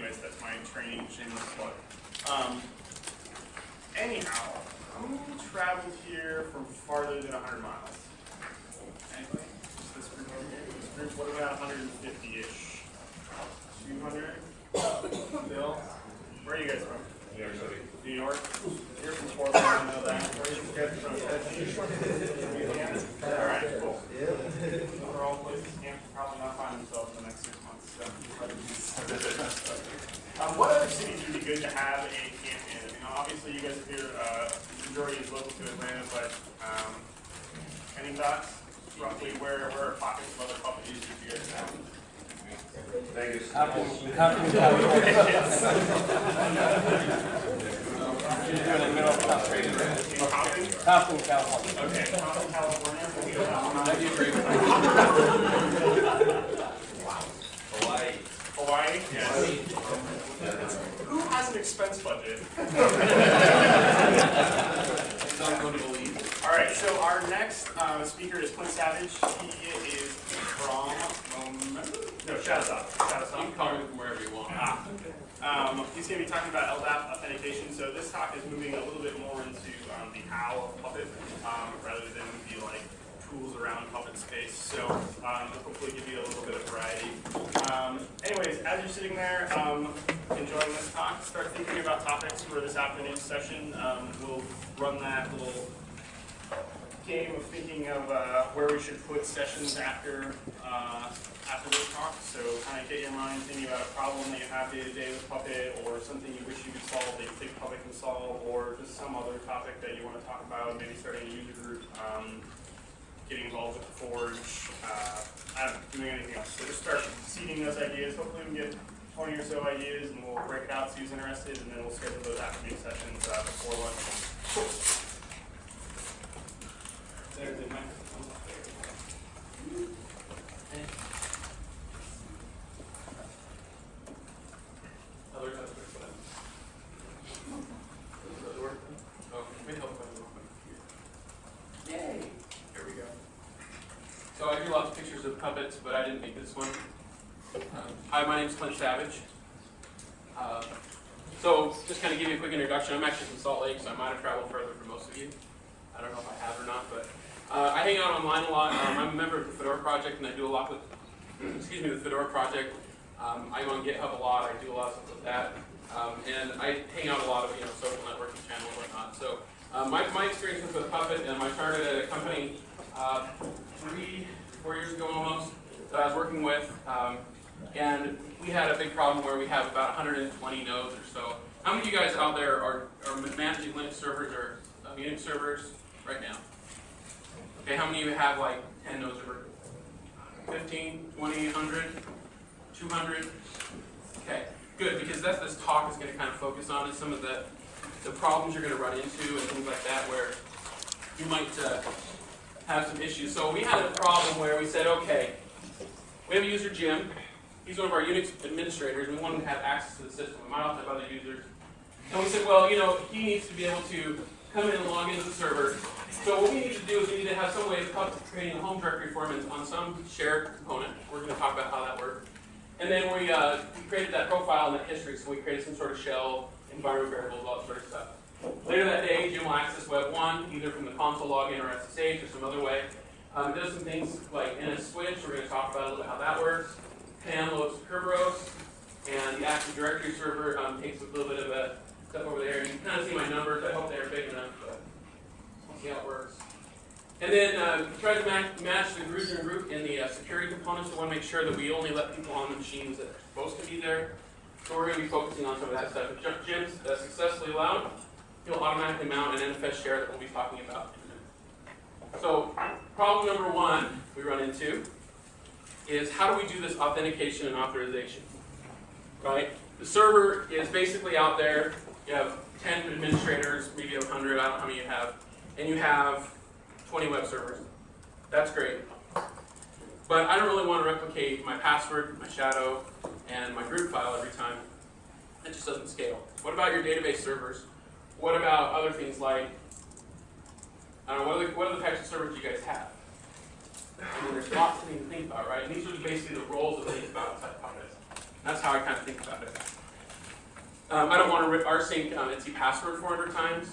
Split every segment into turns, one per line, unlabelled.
anyways, that's my training shameless plug. Anyhow, who traveled here from farther than 100 miles? Anybody? Just this group over here? This group, what about 150-ish? 200? Bill? Where are you guys from?
New York City.
New York? You're from Portland, I know that. Where are you guys from? Louisiana? Alright, cool. Those are all places camp will probably not find themselves in the next 6 months. So. What other cities would be good to have a camp in? I mean, obviously you guys are here, the majority is local to Atlanta, but any thoughts? Roughly where are pockets of other puppet users you guys have?
Vegas.
California. You're doing in the middle of Compton, California.
Okay, Compton, California.
That'd be great.
Hawaii.
Hawaii? Yes. Who has an expense budget? All right, so our next speaker is Clint Savage. He is from, shout us out.
You can call me from wherever you want.
He's going to be talking about LDAP authentication. So this talk is moving a little bit more into the how of Puppet rather than the tools around Puppet space. So hopefully give you a little bit of variety. Anyways, as you're sitting there enjoying this talk, start thinking about topics for this afternoon's session. We'll run that little game of thinking of where we should put sessions after this talk. So kind of get your mind thinking about a problem that you have day to day with Puppet, or something you wish you could solve that you think Puppet can solve, or just some other topic that you want to talk about, maybe starting a user group, getting involved with the Forge, I don't know, doing anything else. So just start seeding those ideas. Hopefully we can get 20 or so ideas, and we'll break it out, see who's interested, and then we'll schedule those afternoon sessions before lunch. Cool. There's the microphone.
Other customers, what? Does it work? Oh, maybe help find the Yay! Here we go. So I do lots of pictures of puppets, but I didn't make this one. Hi, my name is Clint Savage. So just kind of give you a quick introduction. I'm actually from Salt Lake, so I might have traveled further for most of you. I don't know if I have or not, but I hang out online a lot. I'm a member of the Fedora project, and I do a lot with, the Fedora project. I go on GitHub a lot. I do a lot of stuff with that, and I hang out a lot of social networking channels and whatnot. So my experience with Puppet, I started at a company 3-4 years ago almost that I was working with, and we had a big problem where we have about 120 nodes or so. How many of you guys out there are managing Linux servers or Unix servers right now? Okay, how many of you have like 10 nodes or 15, 20, 100, 200? Okay, good, because that's this talk is going to kind of focus on is some of the problems you're going to run into and things like that where you might have some issues. So we had a problem where we said, okay, we have a user, Jim. He's one of our Unix administrators, and we want him to have access to the system. We might also have other users. And we said, well, he needs to be able to come in and log into the server. So what we need to do is we need to have some way of creating a home directory for him on some shared component. We're going to talk about how that works. And then we created that profile and that history, so we created some sort of shell, environment variables, all that sort of stuff. Later that day, Jim will access Web 1, either from the console login or SSH or some other way. It does some things like NS switch. We're going to talk about a little bit how that works. PAM loads Kerberos, and the Active Directory server takes a little bit of a step over there. You can kind of see my numbers. I hope they're big enough, but we'll see how it works. And then try to match the group in the security components. We want to make sure that we only let people on the machines that are supposed to be there. So we're going to be focusing on some of that stuff. If Jim's successfully allowed, he'll automatically mount an NFS share that we'll be talking about. So problem number one we run into is how do we do this authentication and authorization, right? The server is basically out there. You have 10 administrators, maybe 100, I don't know how many you have, and you have 20 web servers. That's great. But I don't really want to replicate my password, my shadow, and my group file every time. It just doesn't scale. What about your database servers? What about other things like, I don't know, what are the types of servers you guys have? I mean, there's lots of things to think about, right? And these are basically the roles that we think about inside Puppet. That's how I kind of think about it. I don't want to rsync Etsy password 400 times.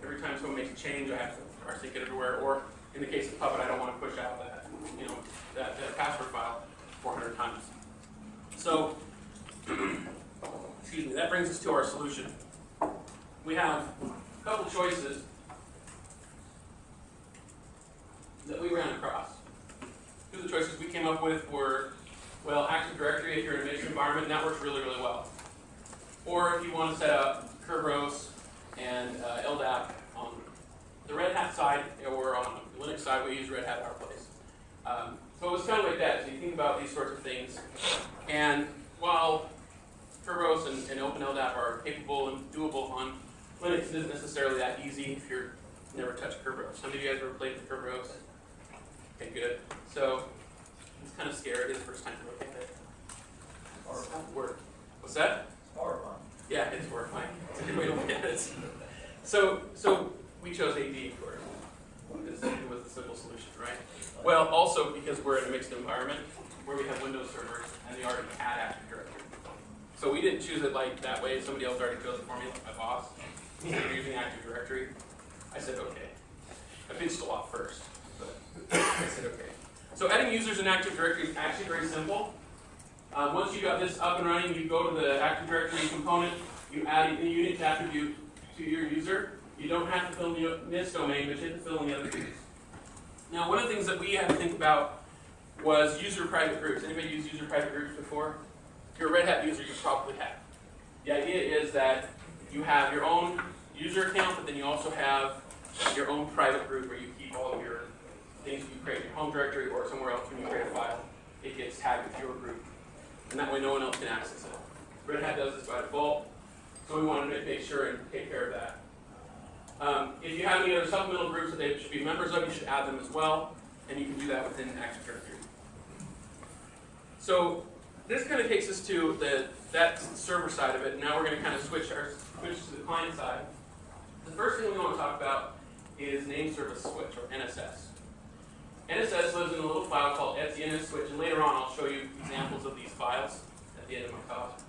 Every time someone makes a change, I have to rsync it everywhere. Or in the case of Puppet, I don't want to push out that, that password file 400 times. So, excuse me, that brings us to our solution. We have a couple choices that we ran across. Two of the choices we came up with were, well, Active Directory if you're in a mixed environment, and that works really, really well. Or if you want to set up Kerberos and LDAP on the Red Hat side, or on the Linux side, we use Red Hat in our place. So it was kind of like that. So you think about these sorts of things. And while Kerberos and OpenLDAP are capable and doable on Linux, it isn't necessarily that easy if you've never touched Kerberos. Some of you guys ever played with Kerberos? Okay, good. So it's kind of scary. It's the first time to look at it. It's not work. What's that?
Horrifying.
Yeah, it's horrifying. It's a good way to look at it. So we chose AD, of course. It was the simple solution, right? Well, also because we're in a mixed environment where we have Windows servers and they already had Active Directory. So we didn't choose it like that way. Somebody else already chose it for me, like my boss. Instead of using Active Directory, I said okay. I pinched a lot first, but I said okay. So adding users in Active Directory is actually very simple. Once you got this up and running, you go to the Active Directory component, you add a Unix attribute to your user. You don't have to fill in this domain, but you have to fill in the other things. Now, one of the things that we had to think about was user private groups. Anybody use user private groups before? If you're a Red Hat user, you probably have. The idea is that you have your own user account, but then you also have your own private group where you keep all of your things you create in your home directory or somewhere else when you create a file. It gets tagged with your group. And that way no one else can access it. Red Hat does this by default, so we wanted to make sure and take care of that. If you have any other supplemental groups that they should be members of, you should add them as well, and you can do that within Active Directory. So this kind of takes us to that server side of it. Now we're going to kind of switch to the client side. The first thing we want to talk about is name service switch, or NSS. NSS lives in a little file called Etsy NS-Switch, and later on I'll show you examples of these files at the end of my talk.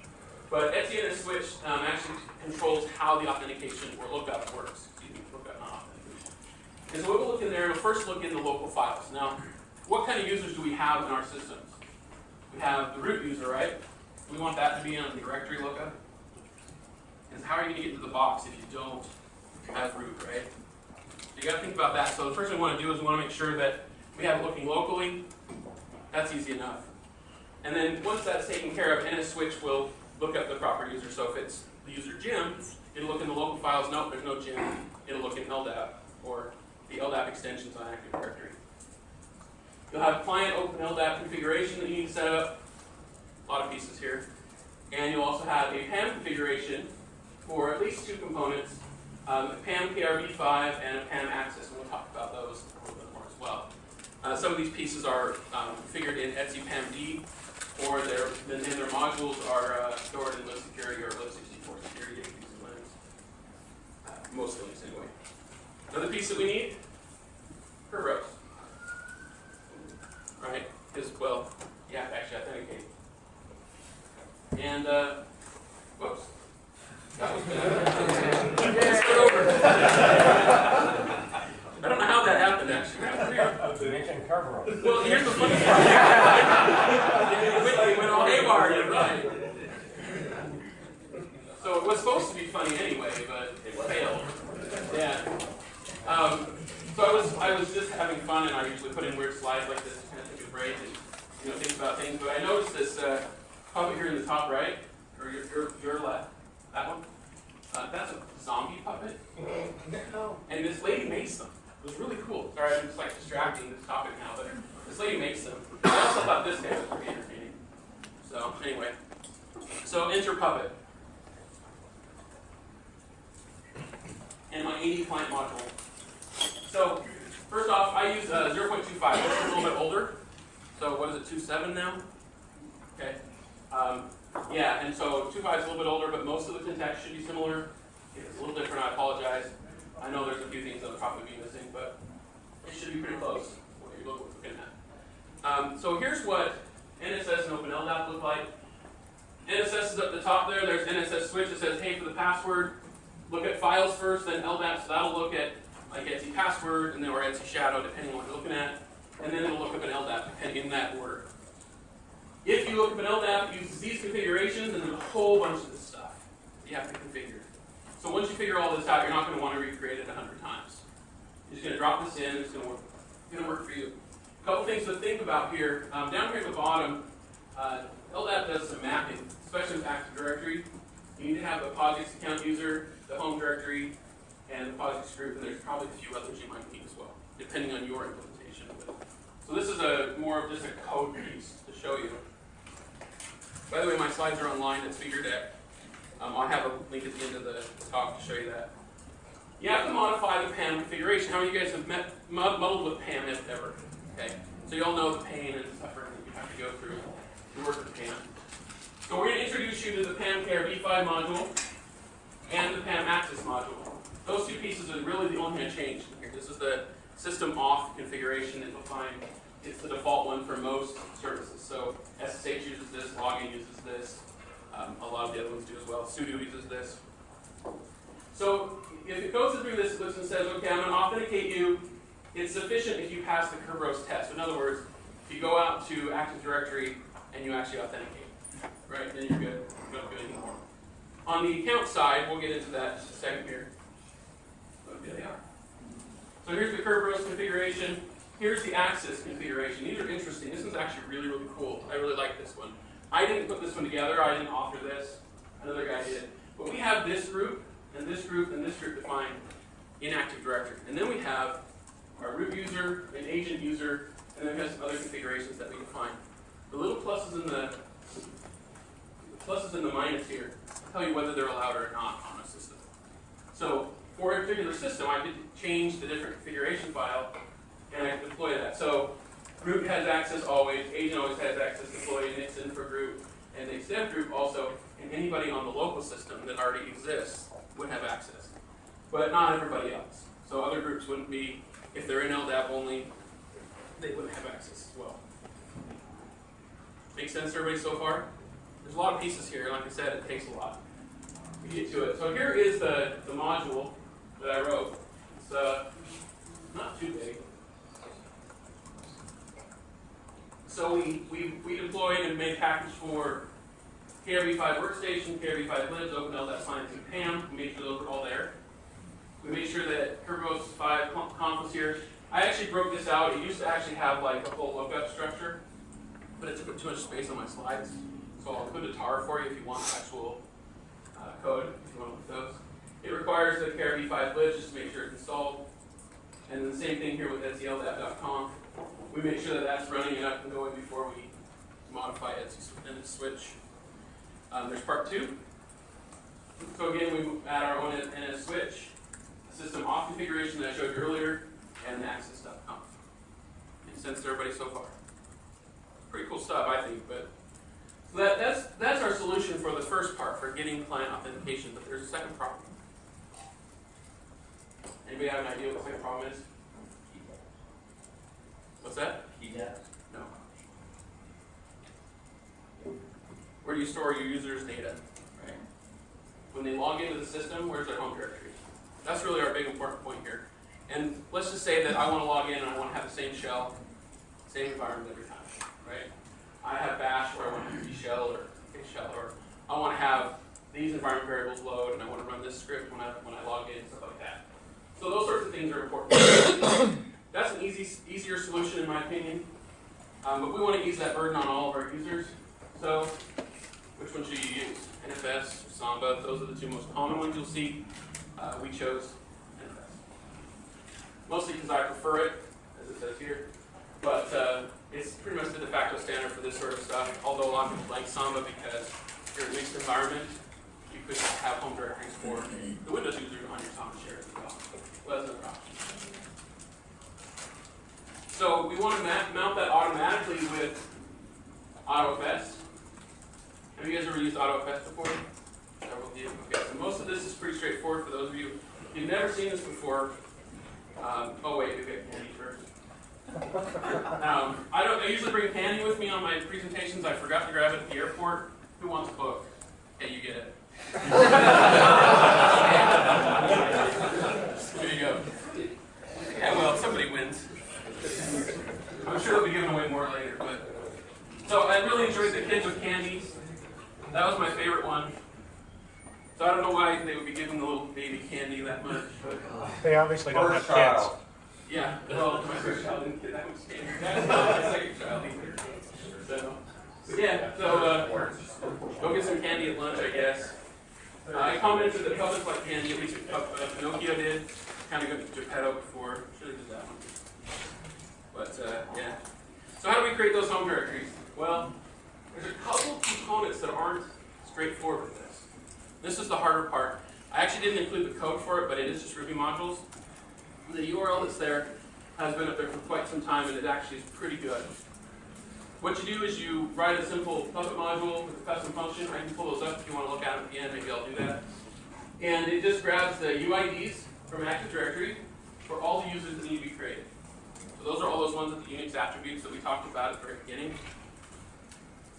But Etsy NS-Switch actually controls how the authentication or lookup works. Excuse me, lookup, not authentication. And so we'll look in there, and we'll first look in the local files. Now, what kind of users do we have in our systems? We have the root user, right? We want that to be on the directory lookup. And how are you going to get into the box if you don't have root, right? So you got to think about that. So the first thing we want to do is we want to make sure that we have it looking locally. That's easy enough. And then once that's taken care of, NS-Switch will look up the proper user. So if it's the user Jim, it'll look in the local files. Nope, there's no Jim. It'll look in LDAP, or the LDAP extensions on Active Directory. You'll have client open LDAP configuration that you need to set up. A lot of pieces here. And you'll also have a PAM configuration for at least two components, a PAM PRV5 and a PAM access, and we'll talk about those a little bit more as well. Some of these pieces are configured in Etsy PAMD, or their modules are stored in libsecurity or lib64 security if you use Linux. Most Linux anyway. Another piece that we need, Kerberos. Right? Is, well, yeah, actually authenticate. And, whoops. That was bad. Let's start over. I don't know how that happened, actually.
You mentioned Kerberos.
Well, here's the funny part. It went all haywire, you're right. So it was supposed to be funny anyway, but it failed. Yeah. So I was just having fun, and I usually put in weird slides like this to kind of take a break and think about things. But I noticed this puppet here in the top right, or your left, that one. That's a zombie puppet.
No.
And this lady makes them. It was really cool. Sorry, I'm just like distracting this topic now, but this lady makes them. I also thought this guy was pretty entertaining. So anyway, so enter puppet. And my AD client module. So first off, I use 0.25. This is a little bit older. So what is it, 2.7 now? Okay. Yeah, and so 2.5 is a little bit older, but most of the syntax should be similar. If it's a little different, I apologize. I know there's a few things that'll probably be missing, but it should be pretty close to what you're looking at. So here's what NSS and OpenLDAP look like. NSS is up the top there, there's NSS switch that says, hey, for the password, look at files first, then LDAP, so that'll look at like Etsy password, and then or Etsy shadow, depending on what you're looking at, and then it'll look up an LDAP, depending in that order. If you look up an LDAP, it uses these configurations, and there's a whole bunch of this stuff you have to configure. So once you figure all this out, you're not going to want to recreate it 100 times. You're just going to drop this in, it's going to work for you. A couple things to think about here. Down here at the bottom, LDAP does some mapping, especially with Active Directory. You need to have the POSIX account user, the home directory, and the POSIX group, and there's probably a few others you might need as well, depending on your implementation of it. So this is more of just a code piece to show you. By the way, my slides are online. It's figured at. I'll have a link at the end of the talk to show you that. You have to modify the PAM configuration. How many of you guys have muddled with PAM ever? Okay, so you all know the pain and suffering that you have to go through to work with PAM. So we're going to introduce you to the PAM Care v5 module and the PAM Access module. Those two pieces are really the only thing that changed here. This is the system off configuration that you'll find. It's the default one for most services. So SSH uses this, login uses this, a lot of the other ones do as well. Sudo uses this. So if it goes through this list and says, okay, I'm going to authenticate you, it's sufficient if you pass the Kerberos test. In other words, if you go out to Active Directory and you actually authenticate, right, then you're good. You don't do anything more. On the account side, we'll get into that in just a second here. But there they are. So here's the Kerberos configuration. Here's the access configuration. These are interesting. This one's actually really, really cool. I really like this one. I didn't put this one together. I didn't author this. Another guy did. But we have this group, and this group, and this group defined in Active Directory. And then we have our root user, an agent user, and then we have some other configurations that we define. The little pluses and the minus here tell you whether they're allowed or not on a system. So for a particular system, I did change the different configuration file, and I deploy that. So root has access always, agent always has access deployed, and it's in for group, and the extend group also, and anybody on the local system that already exists would have access. But not everybody else. So other groups wouldn't be, if they're in LDAP only, they wouldn't have access as well. Make sense to everybody so far? There's a lot of pieces here. Like I said, it takes a lot to get to it. So here is the module that I wrote. It's not too big. So we deployed and made a package for KRV5 Workstation, KRV5 Libs, Open LDAP Science, and PAM. We made sure those were all there. We made sure that Kerberos 5 conf was here. I actually broke this out. It used to actually have like a full lookup structure, but it took up too much space on my slides. So I'll include a tar for you if you want actual code, if you want to look at those. It requires the KRV5 libs just to make sure it's installed. And then the same thing here with etsy-ldap.conf. We make sure that that's running and up and going before we modify Etsy and switch. There's part 2. So again, we add our own NS switch, system off configuration that I showed you earlier, and the access.conf. Makes sense to everybody so far? Pretty cool stuff, I think. But so that's our solution for the first part, for getting client authentication. But there's a second problem. Anybody have an idea what the second problem is? What's that? No. Where do you store your users' data? Right? When they log into the system, where's their home directory? That's really our big important point here. And let's just say that I want to log in and I want to have the same shell, same environment every time, right? I have bash, or I want to use shell or shell, or I want to have these environment variables load, and I want to run this script when I log in, stuff like that. So those sorts of things are important. That's an easier solution in my opinion, but we want to ease that burden on all of our users. So which one should you use? NFS, Samba, those are the two most common ones you'll see. We chose NFS. Mostly because I prefer it, as it says here, but it's pretty much the de facto standard for this sort of stuff, although a lot of people like Samba because you're in a mixed environment, you could have home directories for the Windows users on your Samba share as well. Well, that's another option. So we want to mount that automatically with AutoFS. Have you guys ever used AutoFS before? Several of you. Okay, so most of this is pretty straightforward for those of you who've never seen this before. Oh wait, we get candy first. I usually bring candy with me on my presentations. I forgot to grab it at the airport. Who wants a book? Okay, you that was my favorite one. So I don't know why they would be giving the little baby candy that much. But,
They obviously don't have
First
kids.
child.
yeah, well, my first child didn't get that much candy. That's not my second child either. So, go get some candy at lunch, I guess. I commented that Public like candy, at least Pinocchio did. Kind of got Geppetto before. Should have did that one. But, yeah. So how do we create those home directories? Well, there's a couple components that aren't straightforward with this. This is the harder part. I actually didn't include the code for it, but it is just Ruby modules. The URL that's there has been up there for quite some time, and it actually is pretty good. What you do is you write a simple Puppet module with a custom function. I can pull those up if you want to look at them at the end. Maybe I'll do that. And it just grabs the UIDs from Active Directory for all the users that need to be created. So those are all those ones with the Unix attributes that we talked about at the very beginning.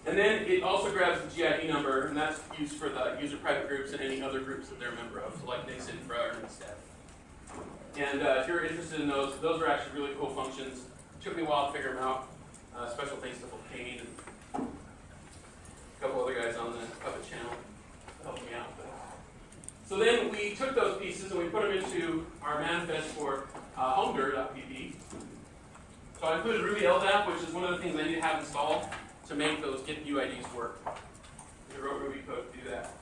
And then it also grabs the GID number, and that's used for the user private groups and any other groups that they're a member of, so like Nix Infra or Nixdev. And if you're interested in those are actually really cool functions. It took me a while to figure them out. Special thanks to Kane and a couple other guys on the Puppet channel helped me out with that. So then we took those pieces and we put them into our manifest for homedir.pp. So I included Ruby LDAP, which is one of the things I need to have installed to make those Git UIDs work. I wrote Ruby code to do that.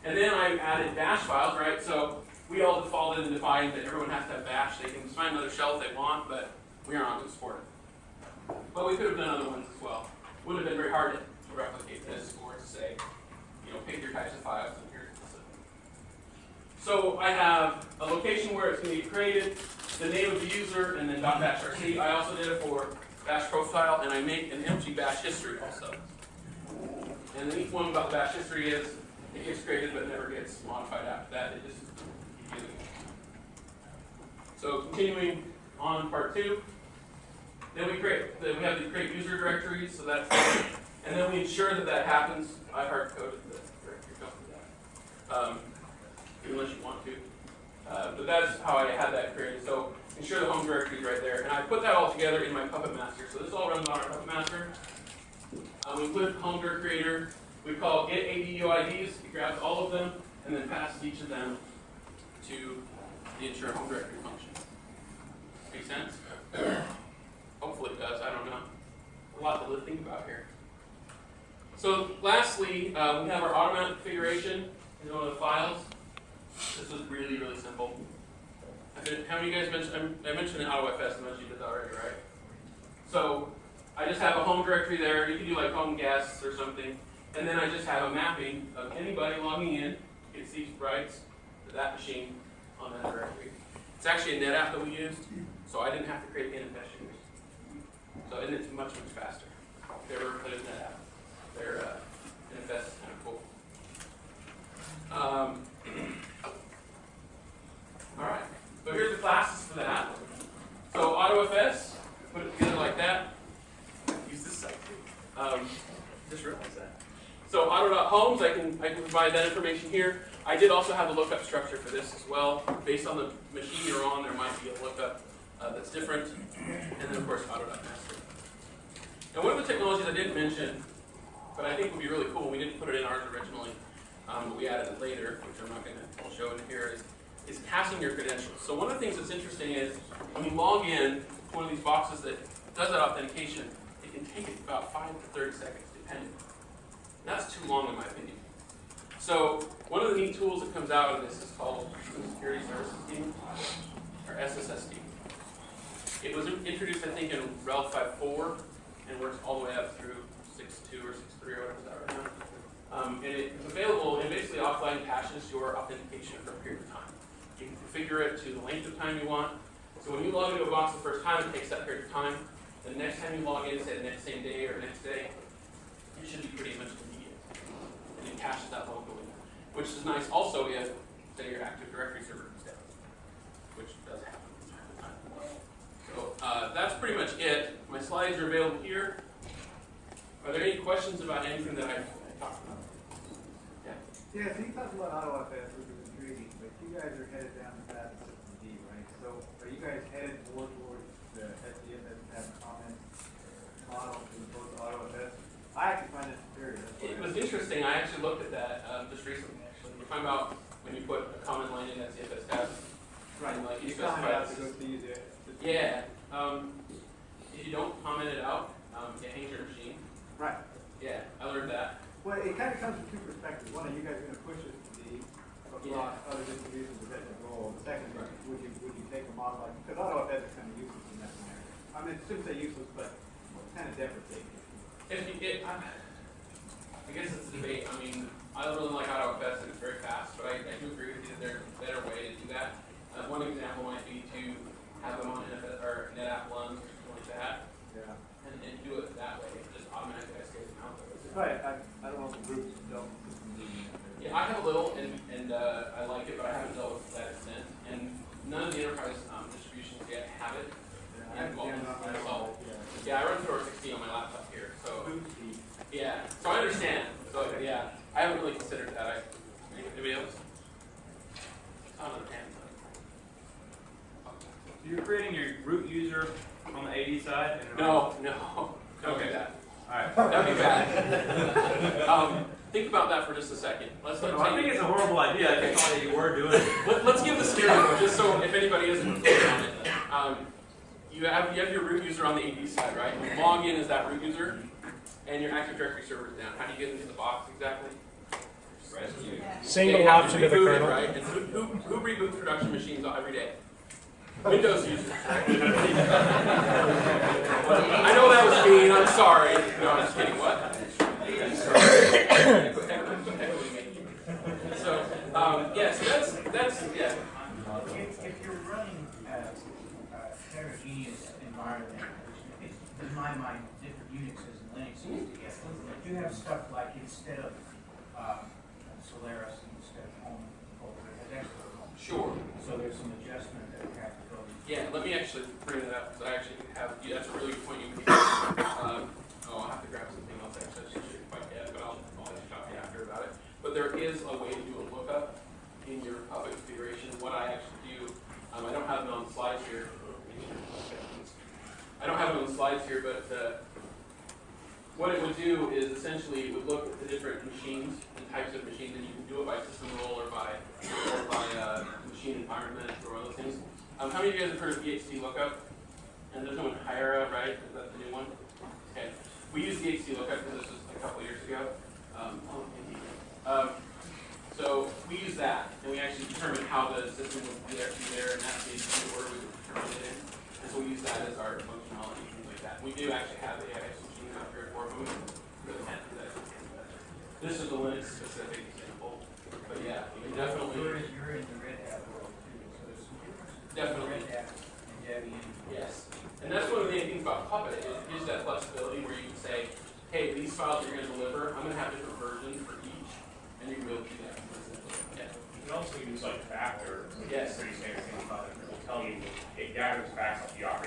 And then I added bash files, right? So we all defaulted and defined that everyone has to have bash. They can find another shell if they want, but we are not going to support it. But we could have done other ones as well. It wouldn't have been very hard to replicate this or to say, pick your types of files and here's the system. So I have a location where it's going to be created, the name of the user, and then .bashrc. I also did it for bash profile, and I make an empty bash history also. And the neat one about the bash history is it gets created but never gets modified after that. It just keeps using it. So continuing on part 2. Then we have to create user directories, so that's and then we ensure that happens. I hard coded the directory, don't do that. Unless you want to. But that's how I had that created. So ensure the home directory is right there. And I put that all together in my Puppet Master. So this all runs on our Puppet Master. We include home dir creator. We call get ADUIDs. It grabs all of them and then passes each of them to the ensure home directory function. Make sense? Hopefully it does, I don't know. A lot to think about here. So lastly, we have our automatic configuration in one of the files. This is really, really simple. How many of you guys mentioned, I mentioned in AutoFS, and most of you did that already, right? So I just have a home directory there. You can do like home guests or something. And then I just have a mapping of anybody logging in gets these rights to that machine on that directory. It's actually a NetApp that we used, so I didn't have to create NFS. And it's much, much faster. If you ever played with NetApp, their NFS is kind of cool. All right, so here's the classes for that. So AutoFS, put it together like that. Use this site too. Just realized that. So auto.homes, I can provide that information here. I did also have a lookup structure for this as well. Based on the machine you're on, there might be a lookup that's different. And then of course auto.master. Now one of the technologies I didn't mention, but I think would be really cool, we didn't put it in ours originally, but we added it later, which I'm not going to show in here, is passing your credentials. So one of the things that's interesting is when you log in to one of these boxes that does that authentication, it can take about 5 to 30 seconds, depending. That's too long in my opinion. So one of the neat tools that comes out of this is called Security Services Team, or SSST. It was introduced, I think, in RHEL 5.4 and works all the way up through 6.2 or 6.3 or whatever it's at right now. And it's available, and basically offline caches your authentication for a period of time. You can configure it to the length of time you want. So when you log into a box the first time, it takes that period of time. The next time you log in, say the next same day or next day, it should be pretty much immediate. And it caches that locally, which is nice also if, say, your Active Directory server goes down, which does happen from time to time. So that's pretty much it. My slides are available here. Are there any questions about anything that I talked about? Yeah?
Yeah, so you talked about AutoFS, which is intriguing, but you guys are headed down the path of System D, right? So are you guys headed more towards the SDFS tab comment model as opposed to AutoFS? I actually find it superior. That's what
It was interesting. I actually looked at that just recently. Actually, we're talking about when you put a common line in as CFS tab.
Right.
And, like, you
You comment
specify
out
this
to go
is-
to use it.
Yeah. If you don't comment it out, it hangs your machine.
Right.
Yeah, I learned that.
Well, it kind of comes from two perspectives. One, are you guys going to push it to be across other distributions of that goal? The second,
Right.
would you take a model like, because AutoFS is kind of useless in that scenario. I mean, it shouldn't say useless, but kind of deprecating.
I guess it's a debate. I mean, I really like AutoFS and it's very fast, but I do agree with you that there's a better way to do that. One example might be to have them on NFS or NetApp Lens or something like that,
Yeah.
and do it that way. Just automatically escape them out.
Right. I don't know if the groups don't.
Yeah, I have a little, and I like it, but I haven't dealt with it to that extent. And none of the enterprise distributions yet have it.
I haven't jammed on my own.
Yeah, I run Thor 16 on my laptop here, so
Boot speed.
yeah. So I understand. So yeah, I haven't really considered that. Anybody else? Another hand.
So you're creating your root user on the AD side? And
No, don't do that.
Alright.
That'd be bad. Think about that for just a second.
I think it's a horrible idea. I think all that you were doing it.
Let's give the scenario just so if anybody isn't clear on it. You have your root user on the AD side, right? You log in as that root user, and your Active Directory server is down. How do you get into the box exactly?
Single
You have
option to the
reboot it,
kernel.
right? And who reboots production machines every day? Windows users, right? I know that was mean. I'm sorry. No, I'm just kidding. What? So, yeah. So that's yeah.
If you're running a heterogeneous environment, which in my mind, different Unixes and Linuxes together, you have stuff like instead of Solaris, instead of home folder, it has extra home.
Sure.
So there's some adjustment that we have to go.
Yeah, let me actually bring it up because I actually have. Yeah, that's a really good point you made. I'll have to grab something else actually. I shouldn't quite yet, but I'll just talk to you after about it. But there is a way to do a lookup in your Puppet configuration. What I actually do, I don't have it on the slides here. I don't have it on the slides here, but what it would do is essentially it would look at the different machines and types of machines, and you can do it by system role or by machine environment or other things. How many of you guys have heard of DHT lookup? And there's no one Hyra, right? Is that the new one? Okay. We used DHT lookup because this was a couple years ago. So we use that, and we actually determine how the system would be there, and that's the order we would determine it in. And so we use that as our functionality, things like that. We do actually have the AIX machine out here for them. This is a Linux specific example, but yeah, you can definitely.
You're in the Red Hat world too, so there's some differences.
Definitely.
Red Hat and Debian.
Yes. And that's one of the main things about Puppet. It gives that flexibility where you can say, hey, these files you're going to deliver, I'm going to have different versions for each, and you can be able to do that. Yeah.
You can also use like Factor, which
Yes.
is pretty standard thing about it. It will tell you, it gathers facts off the operating